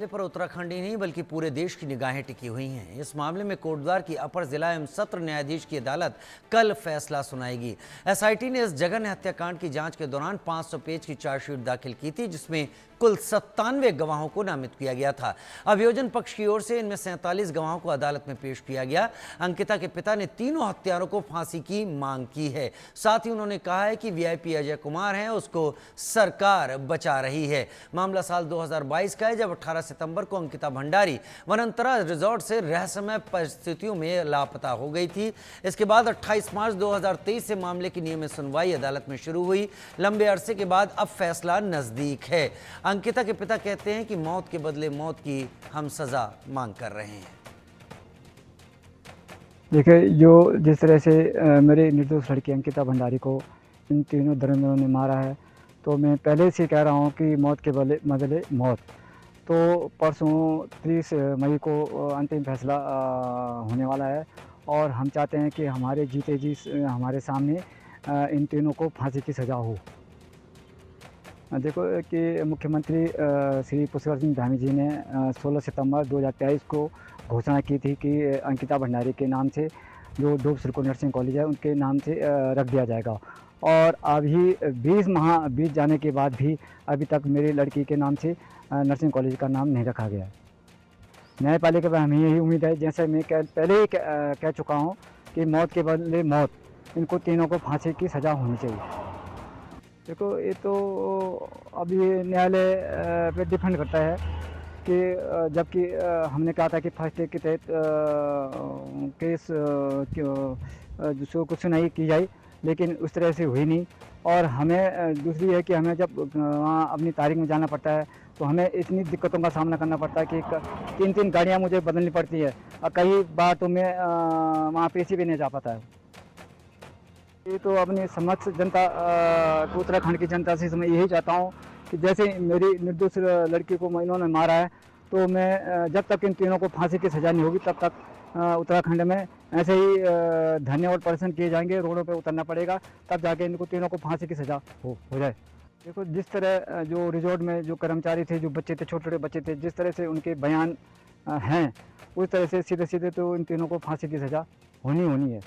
पर उत्तराखंड ही नहीं बल्कि पूरे देश की निगाहें टिकी हुई हैं। इस मामले में कोटद्वार की अपर जिला एवं सत्र न्यायाधीश की अदालत कल फैसला सुनाएगी। एसआईटी ने इस जघन्य हत्याकांड की जांच के दौरान 500 पेज की चार्जशीट दाखिल की थी, जिसमें कुल 97 गवाहों को नामित किया गया था। अभियोजन पक्ष की ओर से इनमें 47 गवाहों को अदालत में पेश किया गया। अंकिता के पिता ने तीनों हत्यारों को फांसी की मांग की है। साथ ही उन्होंने कहा है कि वीआईपी अजय कुमार है, उसको सरकार बचा रही है। मामला साल 2022 का है, जब 18 सितंबर को अंकिता भंडारी वनंतरा रिजॉर्ट से रहस्यमय परिस्थितियों में लापता हो गई थी। इसके बाद 28 मार्च 2023 से मामले की नियमित सुनवाई अदालत में शुरू हुई। लंबे अरसे के बाद अब फैसला नजदीक है। अंकिता के पिता कहते हैं कि मौत के बदले मौत की हम सजा मांग कर रहे हैं। देखिए, जो जिस तरह से मेरे निर्दोष लड़की अंकिता भंडारी को इन तीनों धर्मियों ने मारा है, तो मैं पहले से कह रहा हूँ कि मौत के बदले मौत। तो परसों 30 मई को अंतिम फैसला होने वाला है और हम चाहते हैं कि हमारे जीते जी हमारे सामने इन तीनों को फांसी की सज़ा हो। देखो कि मुख्यमंत्री श्री पुष्कर सिंह धामी जी ने 16 सितंबर 2023 को घोषणा की थी कि अंकिता भंडारी के नाम से जो डोब सिरको नर्सिंग कॉलेज है उनके नाम से रख दिया जाएगा। और अभी 20 माह बीत जाने के बाद भी अभी तक मेरी लड़की के नाम से नर्सिंग कॉलेज का नाम नहीं रखा गया है। न्यायपालिका पर हमें यही उम्मीद है, जैसे मैं पहले ही कह चुका हूँ कि मौत के बदले मौत, इनको तीनों को फांसी की सज़ा होनी चाहिए। देखो, ये तो अभी न्यायालय पे डिपेंड करता है कि जबकि हमने कहा था कि फर्स्ट के तहत केस जो कुछ सुनाई की जाए, लेकिन उस तरह से हुई नहीं। और हमें दूसरी है कि हमें जब वहाँ अपनी तारीख में जाना पड़ता है तो हमें इतनी दिक्कतों का सामना करना पड़ता है कि 3-3 गाड़ियाँ मुझे बदलनी पड़ती है और कई बार तो मैं वहाँ पेशी भी नहीं जा पाता है। ये तो अपनी समक्ष जनता उत्तराखंड की जनता से मैं यही चाहता हूँ कि जैसे मेरी निर्दोष लड़की को इन्होंने मारा है, तो मैं जब तक इन तीनों को फांसी की सज़ा नहीं होगी तब तक उत्तराखंड में ऐसे ही धरने और प्रदर्शन किए जाएंगे, रोडों पे उतरना पड़ेगा, तब जाके इनको तीनों को फांसी की सज़ा हो जाए। देखो, जिस तरह जो रिजॉर्ट में जो कर्मचारी थे, जो बच्चे थे, छोटे छोटे बच्चे थे, जिस तरह से उनके बयान हैं, उस तरह से सीधे सीधे तो इन तीनों को फांसी की सज़ा होनी है।